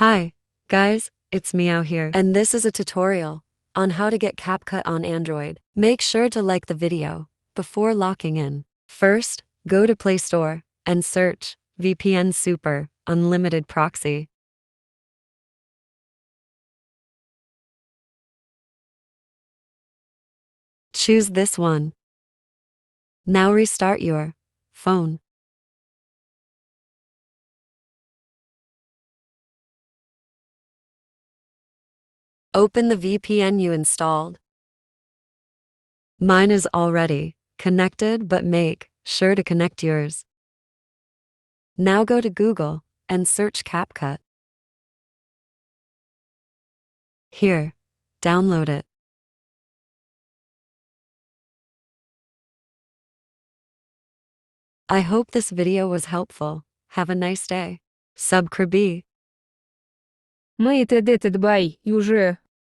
Hi, guys, it's Meow here, and this is a tutorial on how to get CapCut on Android. Make sure to like the video before locking in. First, go to Play Store and search VPN Super Unlimited Proxy. Choose this one. Now restart your phone. Open the VPN you installed. Mine is already connected, but make sure to connect yours. Now go to Google and search CapCut. Here, download it. I hope this video was helpful. Have a nice day. Subscribe. Mate, dead by, уже.